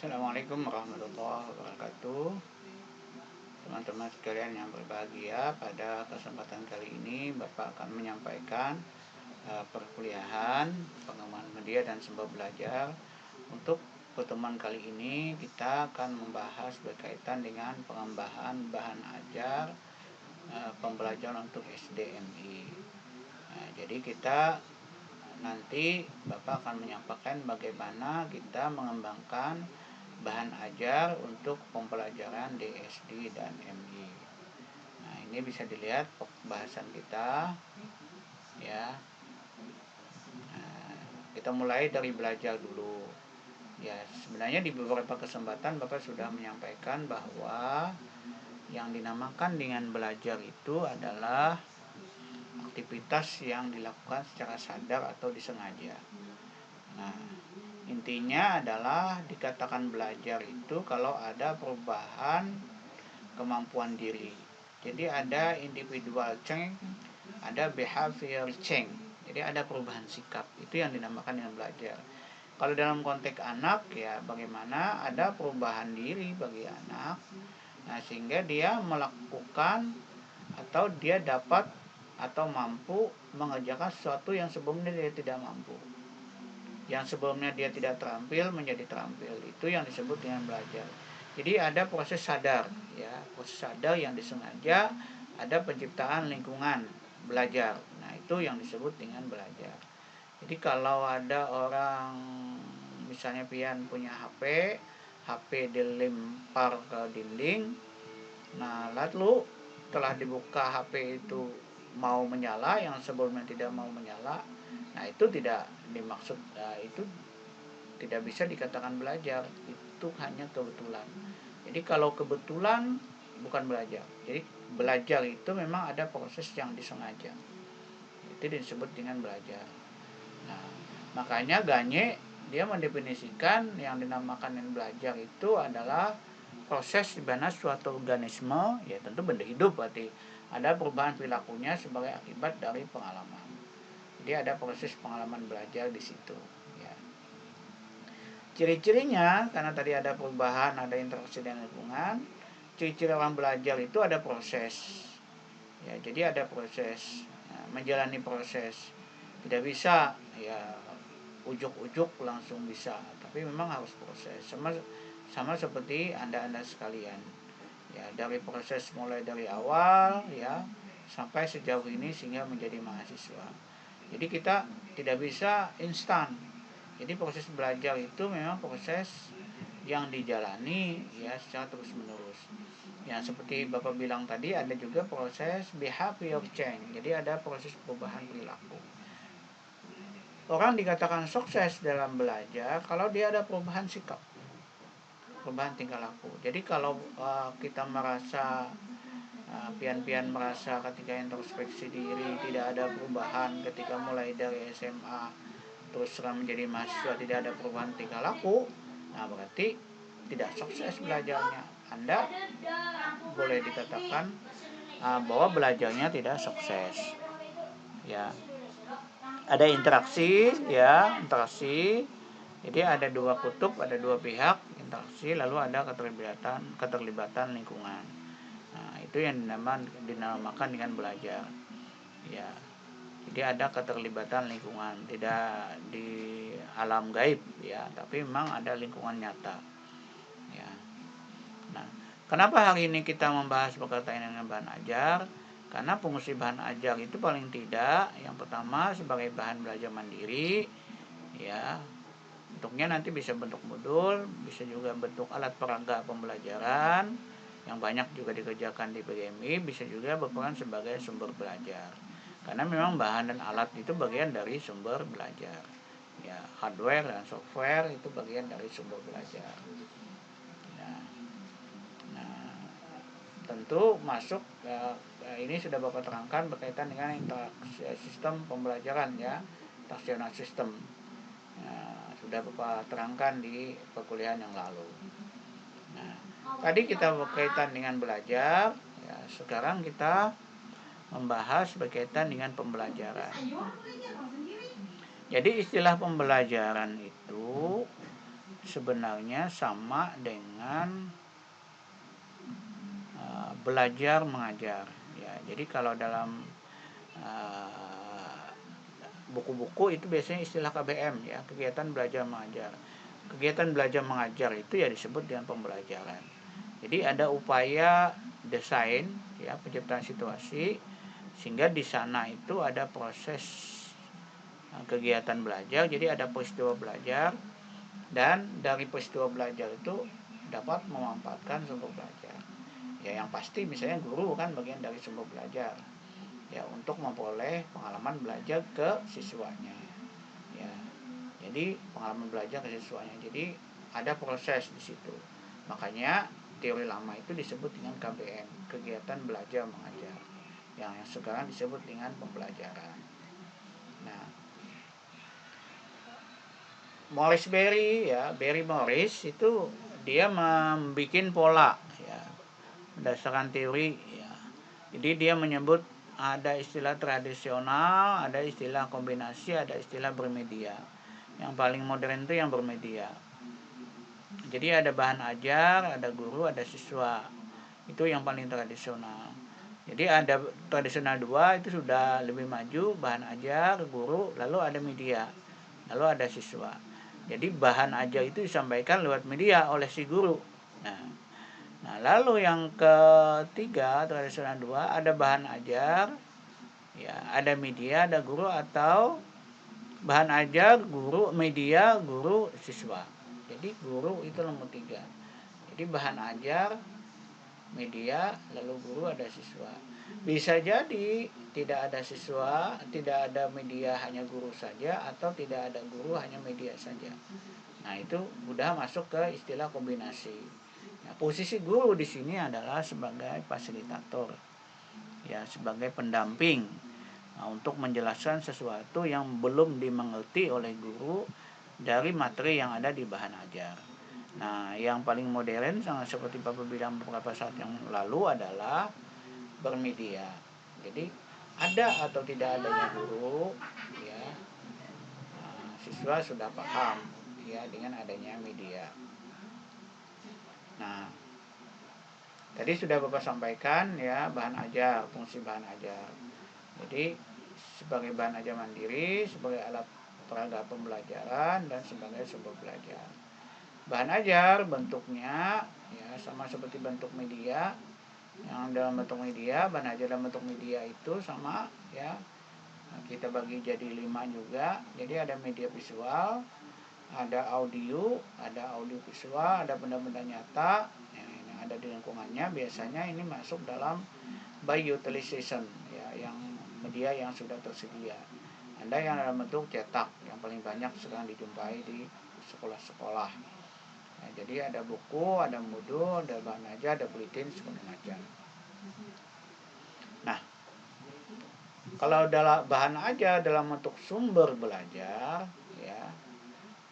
Assalamualaikum warahmatullahi wabarakatuh. Teman-teman sekalian yang berbahagia, pada kesempatan kali ini Bapak akan menyampaikan perkuliahan pengembangan media dan sumber belajar. Untuk pertemuan kali ini kita akan membahas berkaitan dengan pengembangan bahan ajar pembelajaran untuk SDMI. Jadi kita nanti Bapak akan menyampaikan bagaimana kita mengembangkan bahan ajar untuk pembelajaran DSD dan MI. Nah, ini bisa dilihat pembahasan kita ya. Kita mulai dari belajar dulu. Ya, sebenarnya di beberapa kesempatan Bapak sudah menyampaikan bahwa yang dinamakan dengan belajar itu adalah aktivitas yang dilakukan secara sadar atau disengaja. Nah, intinya adalah dikatakan belajar itu kalau ada perubahan kemampuan diri. Jadi ada individual change, ada behavior change. Jadi ada perubahan sikap. Itu yang dinamakan dengan belajar. Kalau dalam konteks anak ya bagaimana ada perubahan diri bagi anak. Nah, sehingga dia melakukan atau dia dapat atau mampu mengerjakan sesuatu yang sebelumnya dia tidak mampu. Yang sebelumnya dia tidak terampil menjadi terampil. Itu yang disebut dengan belajar. Jadi ada proses sadar ya, proses sadar yang disengaja, ada penciptaan lingkungan belajar. Nah, itu yang disebut dengan belajar. Jadi kalau ada orang misalnya pian punya HP dilempar ke dinding. Nah, lalu telah dibuka HP itu mau menyala, yang sebelumnya tidak mau menyala. Nah, itu tidak dimaksud, itu tidak bisa dikatakan belajar. Itu hanya kebetulan. Jadi kalau kebetulan bukan belajar. Jadi belajar itu memang ada proses yang disengaja. Itu disebut dengan belajar. Nah, makanya Gagne dia mendefinisikan yang dinamakan dengan belajar itu adalah proses di mana suatu organisme, ya tentu benda hidup, berarti ada perubahan perilakunya sebagai akibat dari pengalaman. Jadi ada proses pengalaman belajar di situ. Ya. Ciri-cirinya, karena tadi ada perubahan, ada interaksi dengan lingkungan. Ciri-ciri orang belajar itu ada proses. Ya, jadi ada proses, menjalani proses. Tidak bisa ya ujuk-ujuk langsung bisa, tapi memang harus proses. Sama seperti anda sekalian. Ya, dari proses mulai dari awal ya sampai sejauh ini sehingga menjadi mahasiswa. Jadi kita tidak bisa instan. Jadi proses belajar itu memang proses yang dijalani ya secara terus menerus. Ya, seperti Bapak bilang tadi, ada juga proses behavior change. Jadi ada proses perubahan perilaku. Orang dikatakan sukses dalam belajar kalau dia ada perubahan sikap, perubahan tingkah laku. Jadi kalau kita merasa pian-pian merasa ketika introspeksi diri tidak ada perubahan ketika mulai dari SMA terus menjadi mahasiswa tidak ada perubahan tingkah laku, nah berarti tidak sukses belajarnya. Anda boleh dikatakan bahwa belajarnya tidak sukses. Ya, ada interaksi ya, interaksi. Jadi ada dua kutub, ada dua pihak interaksi, lalu ada keterlibatan lingkungan. Nah, itu yang dinamakan dengan belajar. Ya. Jadi ada keterlibatan lingkungan, tidak di alam gaib ya, tapi memang ada lingkungan nyata. Ya. Nah, kenapa hari ini kita membahas berkaitan dengan bahan ajar? Karena fungsi bahan ajar itu paling tidak yang pertama sebagai bahan belajar mandiri ya. Bentuknya nanti bisa bentuk modul, bisa juga bentuk alat peraga pembelajaran yang banyak juga dikerjakan di PGMI, bisa juga berperan sebagai sumber belajar. Karena memang bahan dan alat itu bagian dari sumber belajar. Ya, hardware dan software itu bagian dari sumber belajar. Nah, tentu masuk ini sudah Bapak terangkan berkaitan dengan sistem pembelajaran ya, instructional system. Sudah Bapak terangkan di perkuliahan yang lalu. Nah, tadi kita berkaitan dengan belajar, ya, sekarang kita membahas berkaitan dengan pembelajaran. Jadi istilah pembelajaran itu sebenarnya sama dengan belajar mengajar. Ya, jadi kalau dalam buku-buku itu biasanya istilah KBM, ya, kegiatan belajar mengajar. Kegiatan belajar mengajar itu ya disebut dengan pembelajaran. Jadi ada upaya desain, ya, penciptaan situasi sehingga di sana itu ada proses kegiatan belajar. Jadi ada peristiwa belajar, dan dari peristiwa belajar itu dapat memanfaatkan sumber belajar. Ya, yang pasti misalnya guru kan bagian dari sumber belajar, ya, untuk memperoleh pengalaman belajar ke siswanya. Ya, jadi pengalaman belajar ke siswanya. Jadi ada proses di situ. Makanya teori lama itu disebut dengan KBM, kegiatan belajar mengajar, yang sekarang disebut dengan pembelajaran. Nah, Morris Berry, ya, Berry Morris itu dia membuat pola, ya, berdasarkan teori, ya. Jadi dia menyebut ada istilah tradisional, ada istilah kombinasi, ada istilah bermedia. Yang paling modern itu yang bermedia. Jadi ada bahan ajar, ada guru, ada siswa. Itu yang paling tradisional. Jadi ada tradisional 2 itu sudah lebih maju, bahan ajar, guru, lalu ada media, lalu ada siswa. Jadi bahan ajar itu disampaikan lewat media oleh si guru. Nah, lalu yang ketiga tradisional 2 ada bahan ajar, ya, ada media, ada guru, atau bahan ajar, guru, media, guru, siswa. Jadi guru itu nomor 3. Jadi bahan ajar, media, lalu guru, ada siswa. Bisa jadi tidak ada siswa, tidak ada media, hanya guru saja, atau tidak ada guru, hanya media saja. Nah, itu udah masuk ke istilah kombinasi. Nah, posisi guru di sini adalah sebagai fasilitator, ya, sebagai pendamping, nah, untuk menjelaskan sesuatu yang belum dimengerti oleh guru dari materi yang ada di bahan ajar. Nah, yang paling modern sangat seperti Bapak bilang beberapa saat yang lalu adalah bermedia. Jadi ada atau tidak adanya guru, ya, siswa sudah paham, ya, dengan adanya media. Nah, tadi sudah Bapak sampaikan, ya, bahan ajar, fungsi bahan ajar. Jadi sebagai bahan ajar mandiri, sebagai alat peraga pembelajaran, dan sebagai sumber belajar. Bahan ajar bentuknya, ya, sama seperti bentuk media. Yang dalam bentuk media, bahan ajar dalam bentuk media itu sama, ya. Nah, kita bagi jadi 5 juga. Jadi ada media visual, ada audio visual, ada benda-benda nyata, ya, yang ada di lingkungannya. Biasanya ini masuk dalam by utilization, ya, yang media yang sudah tersedia. Ada yang dalam bentuk cetak, yang paling banyak sekarang dijumpai di sekolah-sekolah. Nah, jadi ada buku, ada modul, ada bahan ajar, ada bulletin, segala macam. Nah, kalau dalam bahan ajar dalam bentuk sumber belajar, ya,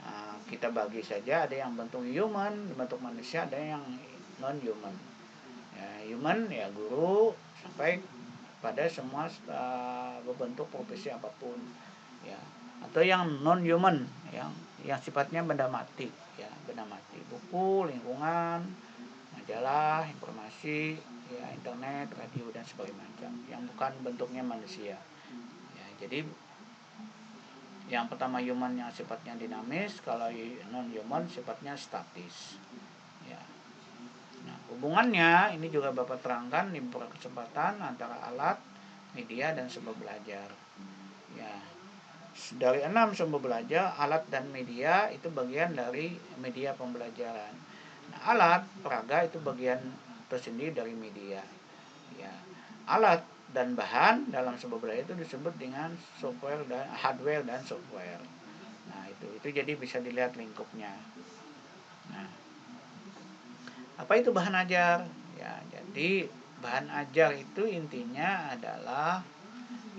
nah, kita bagi saja, ada yang bentuk human, bentuk manusia, ada yang non human. Ya, human, ya, guru sampai pada semua berbentuk profesi apapun, ya, atau yang non human, yang sifatnya benda mati, ya, benda mati, buku, lingkungan, majalah, informasi, ya, internet, radio, dan sebagainya macam, yang bukan bentuknya manusia. Ya, jadi yang pertama human yang sifatnya dinamis, kalau non human sifatnya statis, ya. Nah, hubungannya ini juga Bapak terangkan di beberapa kesempatan antara alat, media, dan sumber belajar. Ya, dari 6 sumber belajar, alat dan media itu bagian dari media pembelajaran. Nah, alat peraga itu bagian tersendiri dari media. Ya, alat dan bahan dalam sumber belajar itu disebut dengan software dan hardware dan software. Nah, itu jadi bisa dilihat lingkupnya. Nah, apa itu bahan ajar? Ya, jadi bahan ajar itu intinya adalah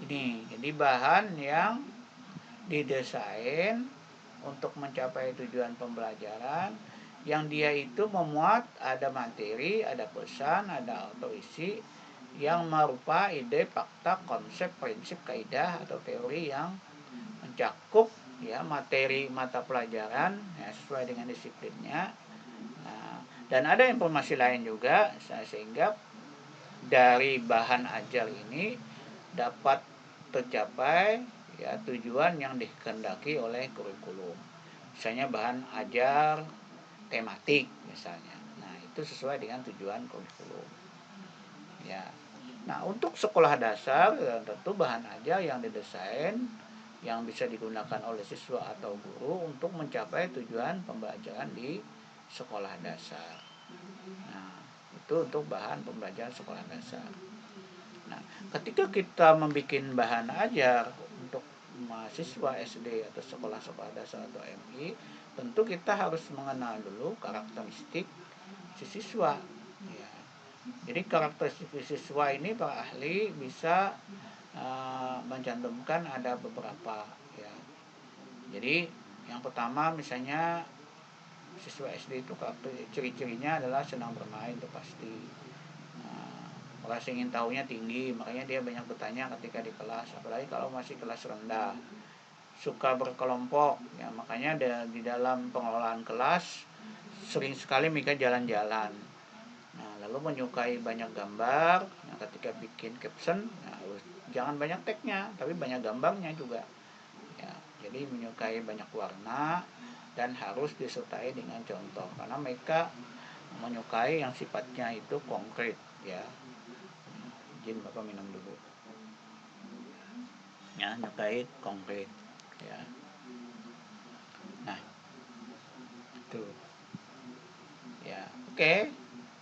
ini. Jadi bahan yang didesain untuk mencapai tujuan pembelajaran, yang dia itu memuat ada materi, ada pesan, ada isi yang merupa ide, fakta, konsep, prinsip, kaidah, atau teori yang mencakup ya materi mata pelajaran ya, sesuai dengan disiplinnya. Nah, dan ada informasi lain juga sehingga dari bahan ajar ini dapat tercapai ya tujuan yang dikehendaki oleh kurikulum. Misalnya bahan ajar tematik misalnya. Nah, itu sesuai dengan tujuan kurikulum. Ya. Nah, untuk sekolah dasar tentu bahan ajar yang didesain yang bisa digunakan oleh siswa atau guru untuk mencapai tujuan pembelajaran di sekolah dasar. Nah, itu untuk bahan pembelajaran sekolah dasar. Nah, ketika kita membuat bahan ajar untuk mahasiswa SD atau sekolah-sekolah dasar atau MI, tentu kita harus mengenal dulu karakteristik si siswa. Ya. Jadi karakteristik siswa ini para ahli bisa mencantumkan ada beberapa ya. Jadi yang pertama misalnya siswa SD itu ciri-cirinya adalah senang bermain, itu pasti. Rasa ingin tahunya tinggi, makanya dia banyak bertanya ketika di kelas, apalagi kalau masih kelas rendah. Suka berkelompok ya, makanya di dalam pengelolaan kelas sering sekali mereka jalan-jalan. Nah, lalu menyukai banyak gambar. Nah, ketika bikin caption, nah, jangan banyak tagnya, tapi banyak gambarnya juga. Ya, jadi menyukai banyak warna dan harus disertai dengan contoh, karena mereka menyukai yang sifatnya itu konkret ya. Izin Bapak minum dulu. Ya, menyukai konkret ya. Nah, itu. Ya, oke.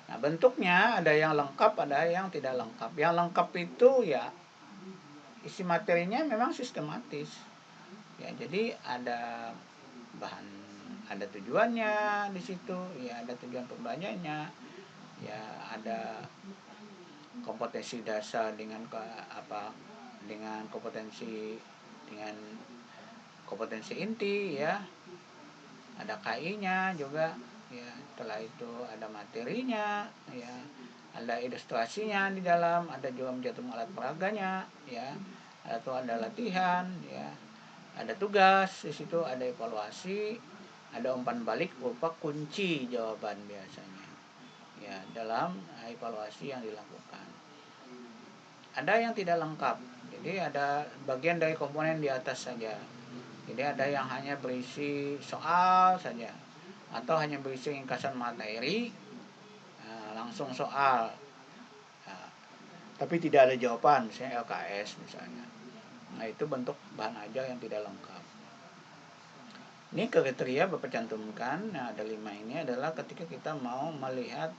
Nah, bentuknya ada yang lengkap, ada yang tidak lengkap. Yang lengkap itu ya isi materinya memang sistematis. Ya, jadi ada bahan, ada tujuannya di situ, ya ada tujuan pembelajarannya, ya ada kompetensi dasar dengan dengan kompetensi inti ya, ada KI-nya juga ya, setelah itu ada materinya ya, ada ilustrasinya di dalam, ada juga mencantum alat peraganya ya, atau ada latihan ya, ada tugas di situ, ada evaluasi, ada umpan balik berupa kunci jawaban biasanya ya dalam evaluasi yang dilakukan. Ada yang tidak lengkap, jadi ada bagian dari komponen di atas saja. Jadi ada yang hanya berisi soal saja, atau hanya berisi ringkasan materi, langsung soal, tapi tidak ada jawaban, misalnya LKS misalnya. Nah, itu bentuk bahan ajar yang tidak lengkap. Ini kriteria Bapak cantumkan. Nah, ada 5 ini adalah ketika kita mau melihat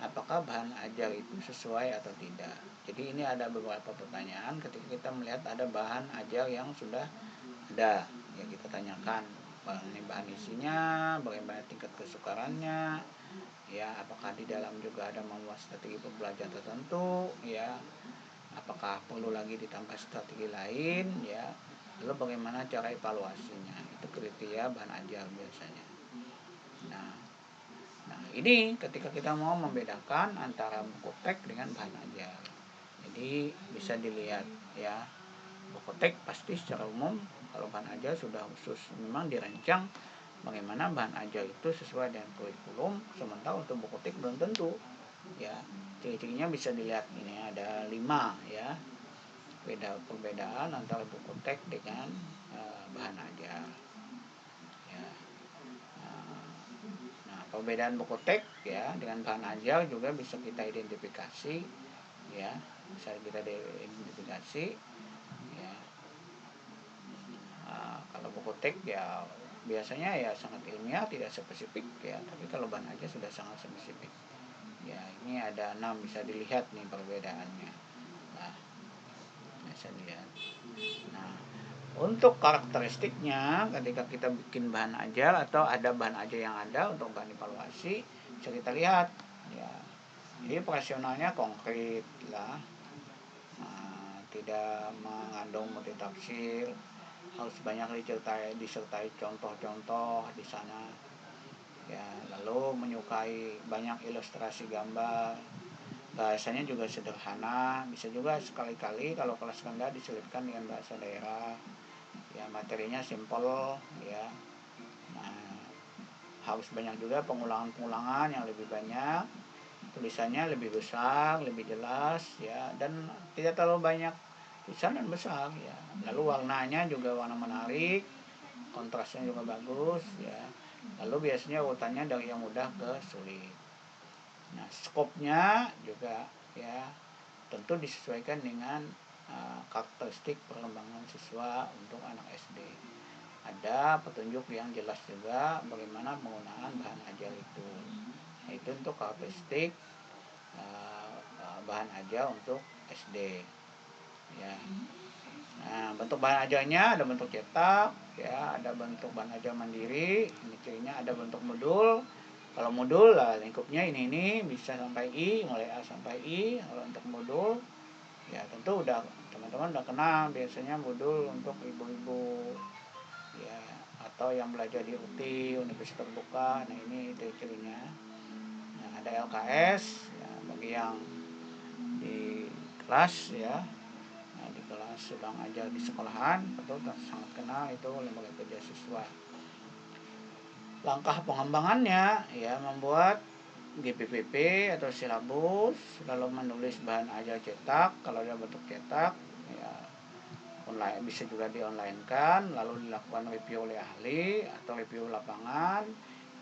apakah bahan ajar itu sesuai atau tidak. Jadi ini ada beberapa pertanyaan ketika kita melihat ada bahan ajar yang sudah ada. Ya, kita tanyakan bahan isinya, bagaimana tingkat kesukarannya, ya apakah di dalam juga ada memuat strategi pembelajaran tertentu, ya apakah perlu lagi ditambah strategi lain, ya lalu bagaimana cara evaluasinya. Itu kriteria bahan ajar biasanya. Nah, ini ketika kita mau membedakan antara buku teks dengan bahan ajar, jadi bisa dilihat ya, buku teks pasti secara umum, kalau bahan ajar sudah khusus memang dirancang bagaimana bahan ajar itu sesuai dengan kurikulum, sementara untuk buku teks belum tentu ya. Ciri-cirinya bisa dilihat, ini ada 5 ya, perbedaan antara buku teks dengan bahan ajar ya. Nah, perbedaan buku teks ya dengan bahan ajar juga bisa kita identifikasi ya, bisa kita identifikasi ya. Kalau buku teks ya biasanya ya sangat ilmiah, tidak spesifik ya, tapi kalau bahan ajar sudah sangat spesifik ya. Ini ada 6, bisa dilihat nih perbedaannya. Nah, bisa dilihat. Nah, untuk karakteristiknya ketika kita bikin bahan ajar atau ada bahan ajar yang ada untuk bahan evaluasi, bisa kita lihat ya. Jadi operasionalnya konkret lah, tidak mengandung multitafsir, harus banyak disertai contoh-contoh di sana ya, lalu menyukai banyak ilustrasi gambar, bahasanya juga sederhana, bisa juga sekali-kali kalau kelas rendah diselipkan dengan bahasa daerah ya materinya simpel ya. Nah, harus banyak juga pengulangan-pengulangan yang lebih banyak, tulisannya lebih besar, lebih jelas ya, dan tidak terlalu banyak tulisan dan besar ya. Lalu warnanya juga warna menarik, kontrasnya juga bagus ya. Lalu biasanya urutannya dari yang mudah ke sulit. Nah, skopnya juga ya tentu disesuaikan dengan karakteristik perkembangan siswa untuk anak SD. Ada petunjuk yang jelas juga bagaimana penggunaan bahan ajar itu. Itu untuk karakteristik bahan ajar untuk SD ya. Nah, bentuk bahan ajarnya ada bentuk cetak ya, ada bentuk bahan ajar mandiri. Ini cirinya ada bentuk modul. Kalau modul lah lingkupnya ini bisa sampai I, mulai A sampai I. Kalau untuk modul ya tentu udah teman-teman udah kenal biasanya modul untuk ibu-ibu ya, atau yang belajar di UTI, Universitas Terbuka. Nah, ini ciri-cirinya. Nah, ada LKS ya, bagi yang di kelas ya. Nah, di kelas sedang ajar di sekolahan, atau sangat kenal itu lembaga kerja siswa. Langkah pengembangannya ya membuat GPPP atau silabus, lalu menulis bahan ajar cetak kalau dia bentuk cetak ya, online bisa juga di online kan, lalu dilakukan review oleh ahli atau review lapangan,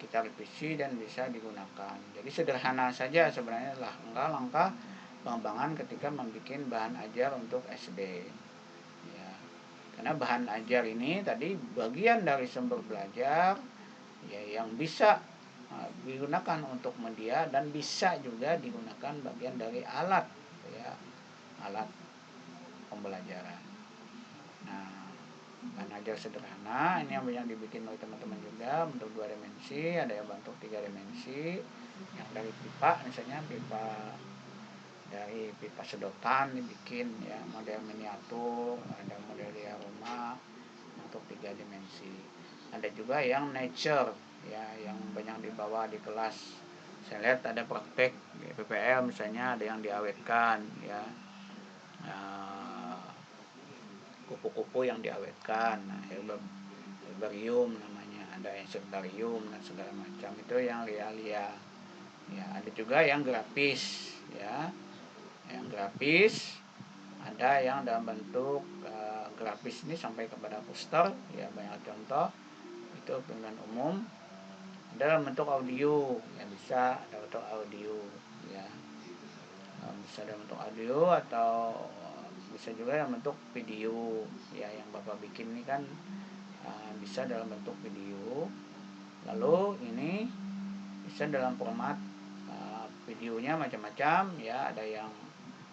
kita revisi dan bisa digunakan. Jadi sederhana saja sebenarnya langkah-langkah pengembangan ketika membuat bahan ajar untuk SD ya. Karena bahan ajar ini tadi bagian dari sumber belajar ya, yang bisa digunakan untuk media dan bisa juga digunakan bagian dari alat ya, alat pembelajaran. Nah, bahan ajar sederhana ini yang dibikin oleh teman-teman juga bentuk 2 dimensi, ada yang bentuk 3 dimensi, yang dari pipa misalnya dari pipa sedotan dibikin ya, model miniatur, ada model rumah untuk 3 dimensi. Ada juga yang nature ya, yang banyak dibawa di kelas. Saya lihat ada praktek di PPL misalnya, ada yang diawetkan ya, kupu-kupu yang diawetkan. Nah, herbarium namanya, ada insektarium dan segala macam, itu yang lia-lia ya. Ada juga yang grafis ya, yang grafis ada yang dalam bentuk grafis ini sampai kepada poster ya, banyak contoh itu penggunaan umum. Ada dalam bentuk audio yang bisa dalam bentuk audio ya, bisa dalam bentuk audio atau bisa juga dalam bentuk video ya, yang Bapak bikin ini kan bisa dalam bentuk video. Lalu ini bisa dalam format videonya macam-macam ya, ada yang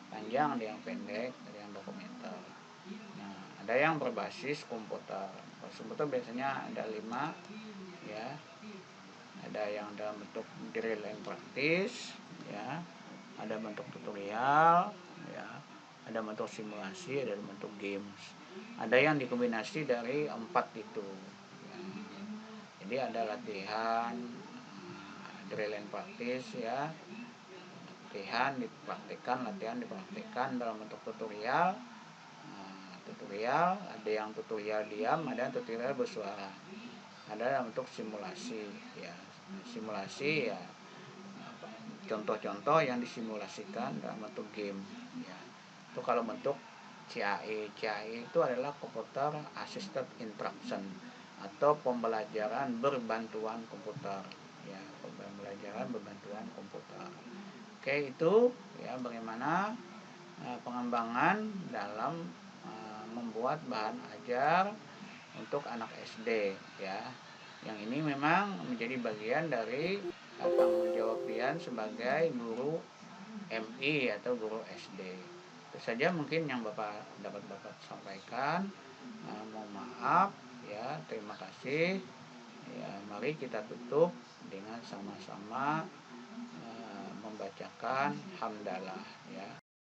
panjang, ada yang pendek, ada yang dokumenter. Nah, ada yang berbasis komputer. Komputer biasanya ada 5 ya. Ada yang dalam bentuk drill and practice ya, ada bentuk tutorial ya, ada bentuk simulasi, ada bentuk games. Ada yang dikombinasi dari 4 itu ya. Jadi ada latihan drill and practice ya, latihan dipraktekkan dalam bentuk tutorial. Tutorial ada yang tutorial diam, ada yang tutorial bersuara, ada dalam bentuk simulasi ya. Simulasi ya, contoh-contoh yang disimulasikan dalam bentuk game ya. Itu kalau bentuk CAI itu adalah Computer Assisted Instruction atau pembelajaran berbantuan komputer ya, pembelajaran berbantuan komputer. Oke, itu ya bagaimana pengembangan dalam membuat bahan ajar untuk anak SD ya. Yang ini memang menjadi bagian dari tanggung jawab Pian sebagai guru MI atau guru SD. Itu saja mungkin yang dapat Bapak sampaikan. Mohon maaf ya, terima kasih. Ya, mari kita tutup dengan sama-sama membacakan hamdalah ya.